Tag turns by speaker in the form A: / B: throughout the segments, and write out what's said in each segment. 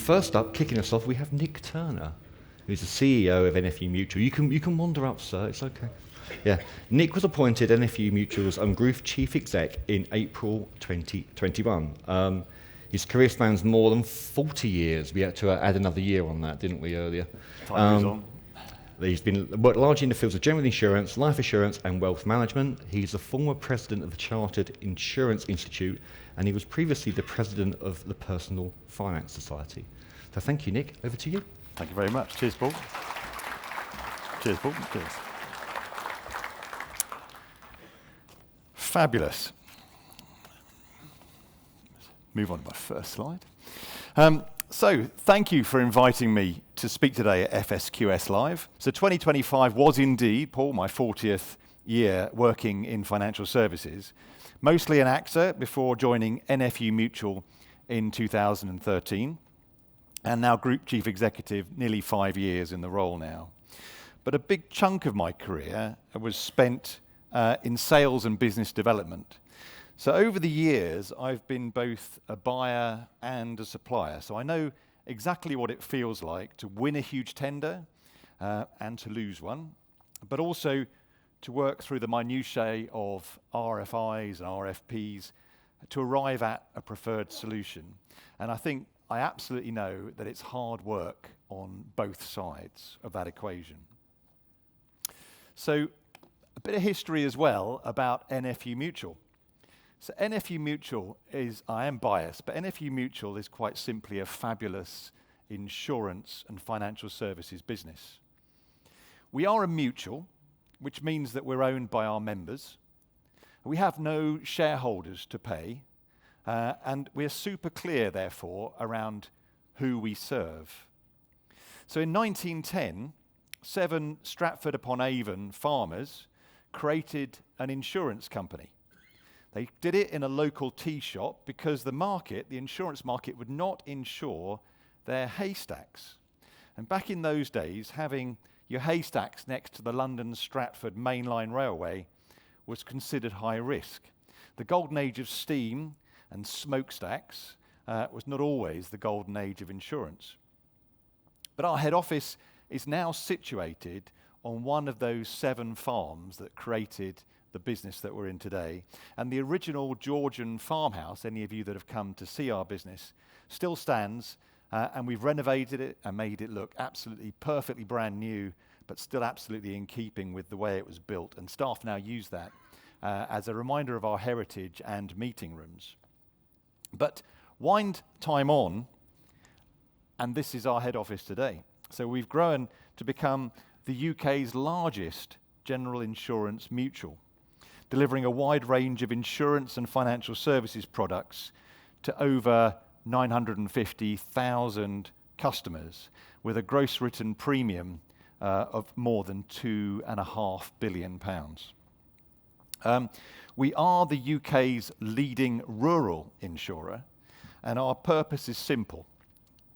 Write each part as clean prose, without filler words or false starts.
A: first up, kicking us off, we have Nick Turner, who's the CEO of NFU Mutual. You can wander up, sir. It's okay. Yeah, Nick was appointed NFU Mutual's Group Chief Exec in April 2021. His career spans more than 40 years. We had to add another year on that, didn't we, earlier?
B: Time goes on.
A: He's worked largely in the fields of general insurance, life assurance, and wealth management. He's the former president of the Chartered Insurance Institute, and he was previously the president of the Personal Finance Society. So thank you, Nick. Over to you.
B: Thank you very much. Cheers, Paul. Cheers, Paul. Cheers. Fabulous. Move on to my first slide. So thank you for inviting me to speak today at FSQS Live. So 2025 was indeed, Paul, my 40th year working in financial services, mostly an actor before joining NFU Mutual in 2013, and now Group Chief Executive, nearly 5 years in the role now. But a big chunk of my career was spent in sales and business development. So over the years, I've been both a buyer and a supplier. So I know exactly what it feels like to win a huge tender and to lose one, but also to work through the minutiae of RFIs and RFPs to arrive at a preferred solution. And I think I absolutely know that it's hard work on both sides of that equation. So a bit of history as well about NFU Mutual. So NFU Mutual is, I am biased, but NFU Mutual is quite simply a fabulous insurance and financial services business. We are a mutual, which means that we're owned by our members. We have no shareholders to pay, and we're super clear, therefore, around who we serve. So in 1910, 7 Stratford-upon-Avon farmers created an insurance company. They did it in a local tea shop because the insurance market, would not insure their haystacks. And back in those days, having your haystacks next to the London Stratford mainline railway was considered high risk. The golden age of steam and smokestacks was not always the golden age of insurance. But our head office is now situated on one of those 7 farms that created the business that we're in today. And the original Georgian farmhouse, any of you that have come to see our business, still stands, and we've renovated it and made it look absolutely perfectly brand new, but still absolutely in keeping with the way it was built. And staff now use that as a reminder of our heritage and meeting rooms. But wind time on, and this is our head office today. So we've grown to become the UK's largest general insurance mutual, delivering a wide range of insurance and financial services products to over 950,000 customers, with a gross written premium of more than £2.5 billion. We are the UK's leading rural insurer, and our purpose is simple.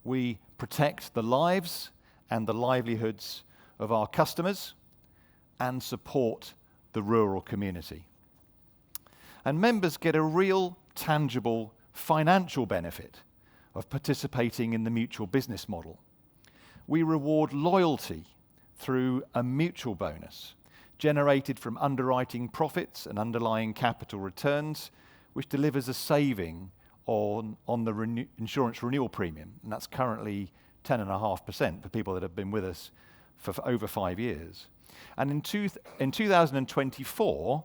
B: We protect the lives and the livelihoods of our customers and support the rural community. And members get a real, tangible financial benefit of participating in the mutual business model. We reward loyalty through a mutual bonus generated from underwriting profits and underlying capital returns, which delivers a saving on the insurance renewal premium, and that's currently 10.5% for people that have been with us for over 5 years. And in 2024,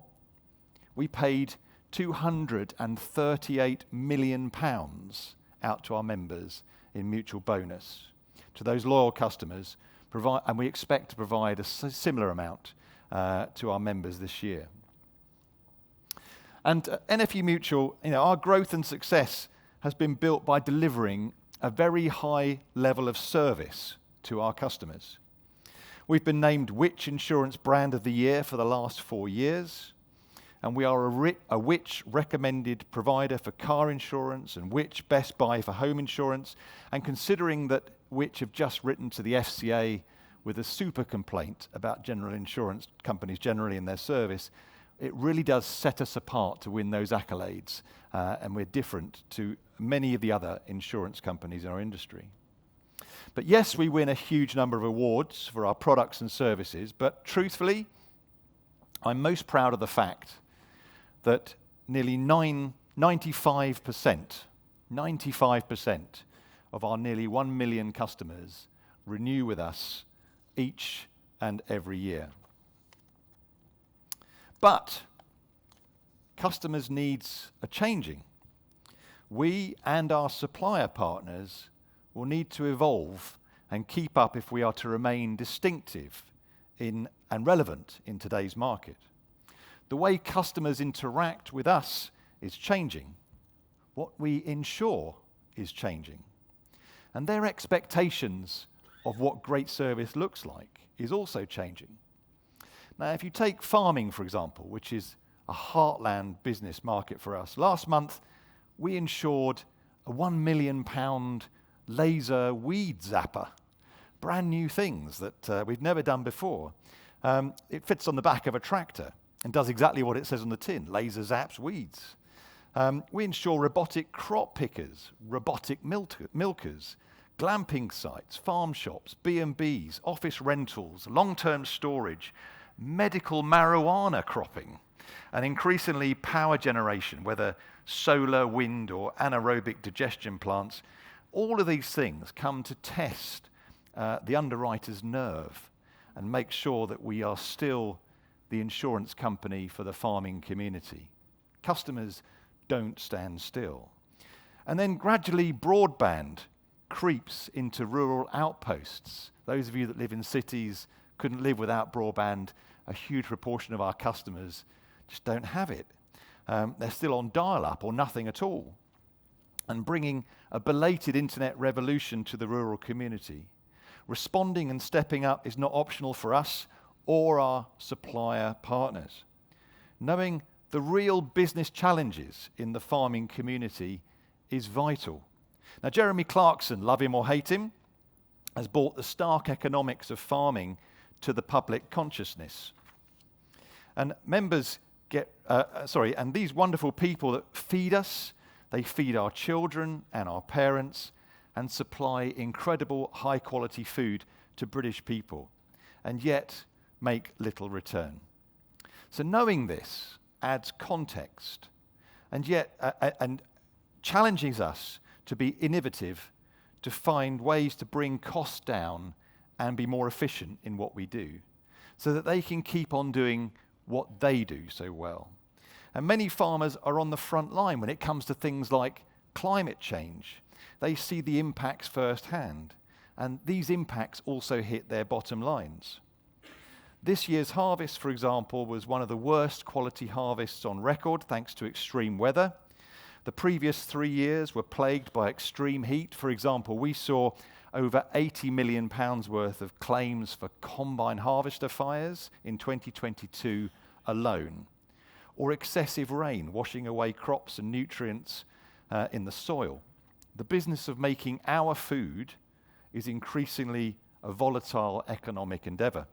B: we paid £238 million out to our members in mutual bonus to those loyal customers, and we expect to provide a similar amount to our members this year. And NFU Mutual, our growth and success has been built by delivering a very high level of service to our customers. We've been named Which Insurance Brand of the Year for the last 4 years, and we are a Which recommended provider for car insurance and Which Best Buy for home insurance. And considering that Which have just written to the FCA with a super complaint about general insurance companies generally in their service, it really does set us apart to win those accolades, and we're different to many of the other insurance companies in our industry. But yes, we win a huge number of awards for our products and services, but truthfully, I'm most proud of the fact that nearly 95% of our nearly 1 million customers renew with us each and every year. But customers' needs are changing. We and our supplier partners will need to evolve and keep up if we are to remain distinctive and relevant in today's market. The way customers interact with us is changing. What we insure is changing. And their expectations of what great service looks like is also changing. Now, if you take farming, for example, which is a heartland business market for us, last month we insured a £1 million laser weed zapper. Brand new things that we've never done before. It fits on the back of a tractor and does exactly what it says on the tin, laser zaps weeds. We insure robotic crop pickers, robotic milkers, glamping sites, farm shops, B&Bs, office rentals, long-term storage, medical marijuana cropping, and increasingly power generation, whether solar, wind, or anaerobic digestion plants. All of these things come to test the underwriter's nerve and make sure that we are still the insurance company for the farming community. Customers don't stand still. And then gradually broadband creeps into rural outposts. Those of you that live in cities couldn't live without broadband. A huge proportion of our customers just don't have it. They're still on dial-up or nothing at all. And bringing a belated internet revolution to the rural community. Responding and stepping up is not optional for us or our supplier partners. Knowing the real business challenges in the farming community is vital. Now, Jeremy Clarkson, love him or hate him, has brought the stark economics of farming to the public consciousness. And members and these wonderful people that feed us, they feed our children and our parents and supply incredible high-quality food to British people, and yet make little return. So knowing this adds context, and challenges us to be innovative, to find ways to bring costs down and be more efficient in what we do, so that they can keep on doing what they do so well. And many farmers are on the front line when it comes to things like climate change. They see the impacts firsthand, and these impacts also hit their bottom lines. This year's harvest, for example, was one of the worst quality harvests on record, thanks to extreme weather. The previous 3 years were plagued by extreme heat. For example, we saw over £80 million worth of claims for combine harvester fires in 2022 alone, or excessive rain washing away crops and nutrients in the soil. The business of making our food is increasingly a volatile economic endeavour.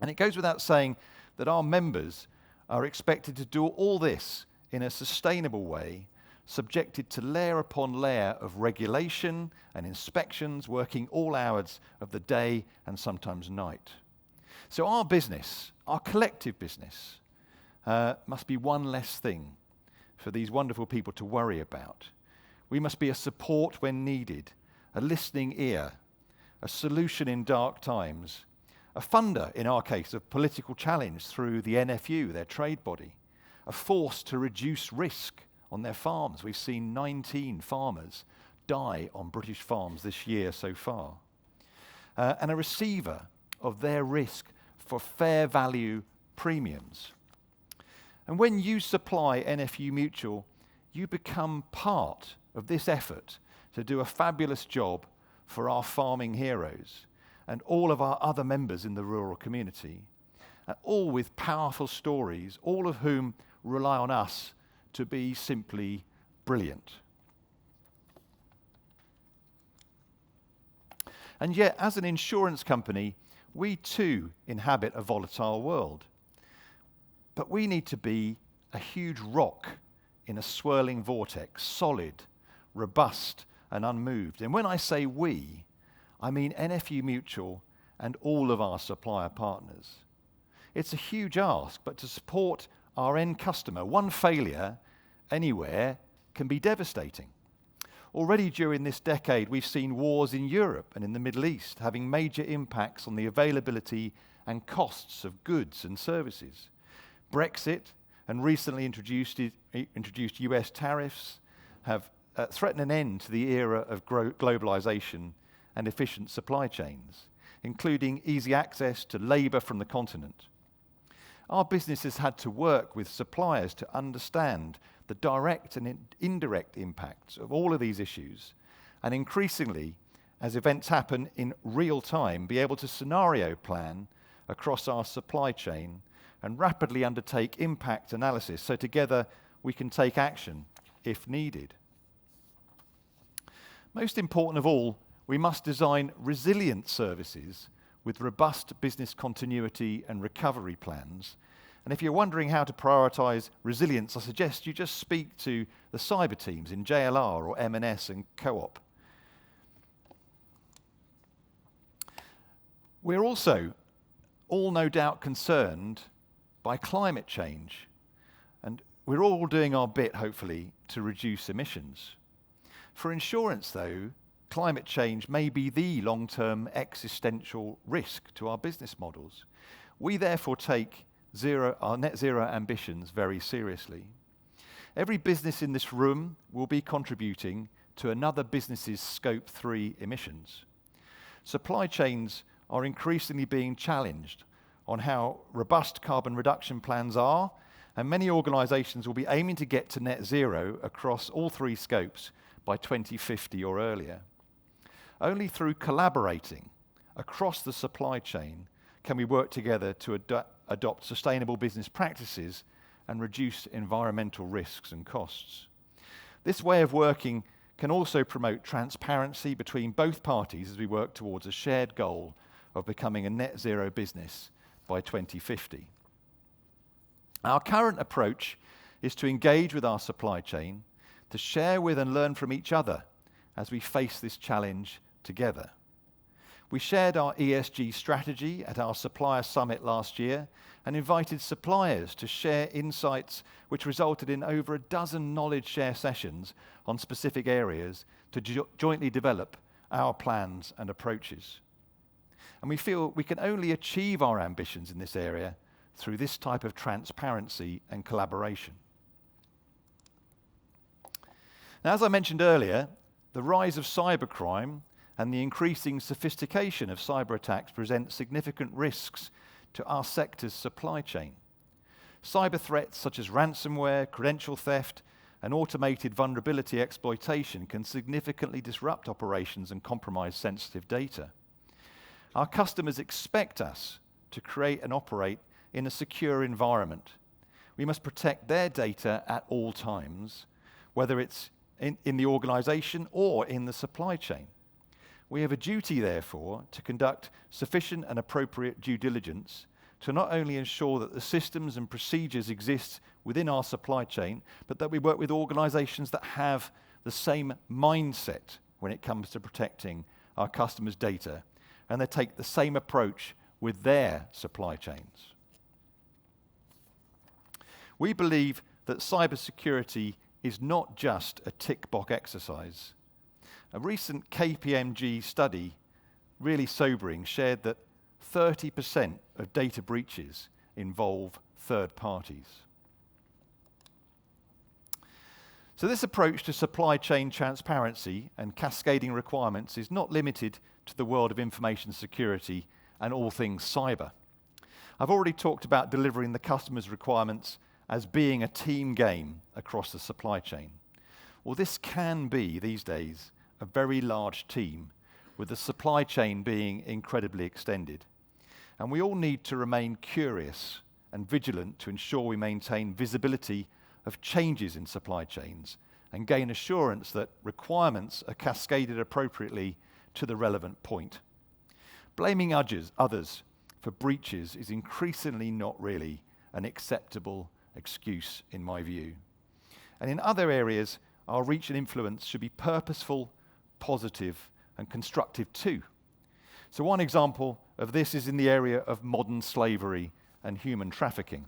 B: And it goes without saying that our members are expected to do all this in a sustainable way, subjected to layer upon layer of regulation and inspections, working all hours of the day and sometimes night. So our business, our collective business, must be one less thing for these wonderful people to worry about. We must be a support when needed, a listening ear, a solution in dark times, a funder, in our case, of political challenge through the NFU, their trade body, a force to reduce risk on their farms. We've seen 19 farmers die on British farms this year so far. And a receiver of their risk for fair value premiums. And when you supply NFU Mutual, you become part of this effort to do a fabulous job for our farming heroes and all of our other members in the rural community, all with powerful stories, all of whom rely on us to be simply brilliant. And yet, as an insurance company, we too inhabit a volatile world. But we need to be a huge rock in a swirling vortex, solid, robust, and unmoved. And when I say we, I mean NFU Mutual and all of our supplier partners. It's a huge ask, but to support our end customer, one failure anywhere can be devastating. Already during this decade, we've seen wars in Europe and in the Middle East having major impacts on the availability and costs of goods and services. Brexit and recently introduced US tariffs have threatened an end to the era of globalization and efficient supply chains, including easy access to labor from the continent. Our business has had to work with suppliers to understand the direct and indirect impacts of all of these issues, and increasingly, as events happen in real time, be able to scenario plan across our supply chain and rapidly undertake impact analysis so together we can take action if needed. Most important of all, we must design resilient services with robust business continuity and recovery plans. And if you're wondering how to prioritize resilience, I suggest you just speak to the cyber teams in JLR or M&S and Co-op. We're also all no doubt concerned by climate change, and we're all doing our bit, hopefully, to reduce emissions. For insurance, though, climate change may be the long-term existential risk to our business models. We therefore take our net zero ambitions very seriously. Every business in this room will be contributing to another business's Scope 3 emissions. Supply chains are increasingly being challenged on how robust carbon reduction plans are, and many organisations will be aiming to get to net zero across all three scopes by 2050 or earlier. Only through collaborating across the supply chain can we work together to adopt sustainable business practices and reduce environmental risks and costs. This way of working can also promote transparency between both parties as we work towards a shared goal of becoming a net zero business by 2050. Our current approach is to engage with our supply chain, to share with and learn from each other as we face this challenge together. We shared our ESG strategy at our supplier summit last year and invited suppliers to share insights, which resulted in over a dozen knowledge share sessions on specific areas to jointly develop our plans and approaches. And we feel we can only achieve our ambitions in this area through this type of transparency and collaboration. Now, as I mentioned earlier, the rise of cybercrime and the increasing sophistication of cyber attacks present significant risks to our sector's supply chain. Cyber threats such as ransomware, credential theft, and automated vulnerability exploitation can significantly disrupt operations and compromise sensitive data. Our customers expect us to create and operate in a secure environment. We must protect their data at all times, whether it's in the organization or in the supply chain. We have a duty, therefore, to conduct sufficient and appropriate due diligence to not only ensure that the systems and procedures exist within our supply chain, but that we work with organizations that have the same mindset when it comes to protecting our customers' data, and they take the same approach with their supply chains. We believe that cybersecurity is not just a tick-box exercise. A recent KPMG study, really sobering, shared that 30% of data breaches involve third parties. So this approach to supply chain transparency and cascading requirements is not limited to the world of information security and all things cyber. I've already talked about delivering the customer's requirements as being a team game across the supply chain. Well, this can be, these days, a very large team, with the supply chain being incredibly extended. And we all need to remain curious and vigilant to ensure we maintain visibility of changes in supply chains and gain assurance that requirements are cascaded appropriately to the relevant point. Blaming others for breaches is increasingly not really an acceptable excuse, in my view. And in other areas, our reach and influence should be purposeful, positive, and constructive too. So one example of this is in the area of modern slavery and human trafficking.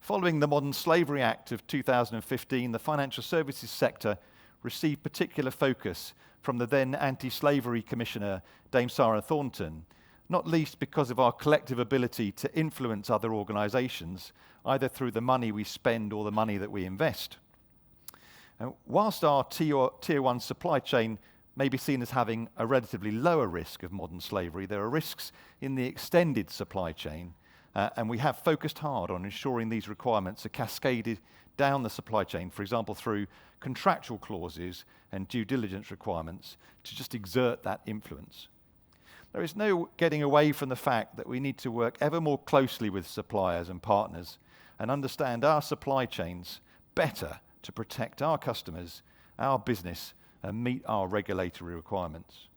B: Following the Modern Slavery Act of 2015, the financial services sector received particular focus from the then Anti-Slavery Commissioner, Dame Sarah Thornton, not least because of our collective ability to influence other organisations, either through the money we spend or the money that we invest. And whilst our Tier 1 supply chain may be seen as having a relatively lower risk of modern slavery, there are risks in the extended supply chain, and we have focused hard on ensuring these requirements are cascaded down the supply chain, for example, through contractual clauses and due diligence requirements to just exert that influence. There is no getting away from the fact that we need to work ever more closely with suppliers and partners and understand our supply chains better to protect our customers, our business, and meet our regulatory requirements.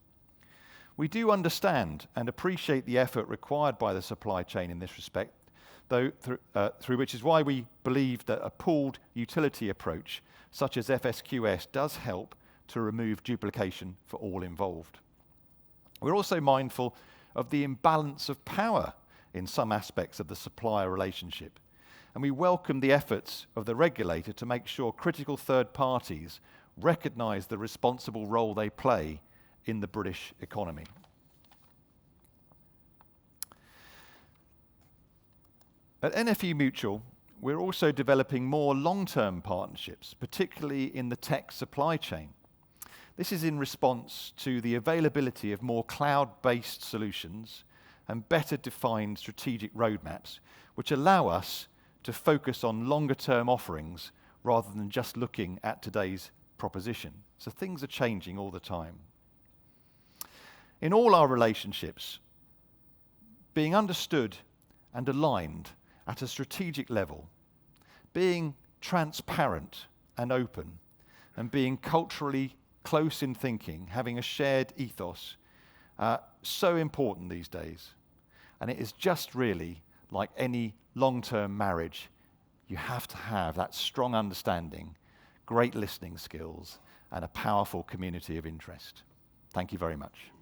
B: We do understand and appreciate the effort required by the supply chain in this respect, though through which is why we believe that a pooled utility approach, such as FSQS, does help to remove duplication for all involved. We're also mindful of the imbalance of power in some aspects of the supplier relationship, and we welcome the efforts of the regulator to make sure critical third parties recognise the responsible role they play in the British economy. At NFU Mutual, we're also developing more long-term partnerships, particularly in the tech supply chain. This is in response to the availability of more cloud-based solutions and better defined strategic roadmaps, which allow us to focus on longer-term offerings rather than just looking at today's proposition. So things are changing all the time. In all our relationships, being understood and aligned at a strategic level, being transparent and open, and being culturally close in thinking, having a shared ethos, so important these days. And it is just really like any long-term marriage. You have to have that strong understanding, great listening skills, and a powerful community of interest. Thank you very much.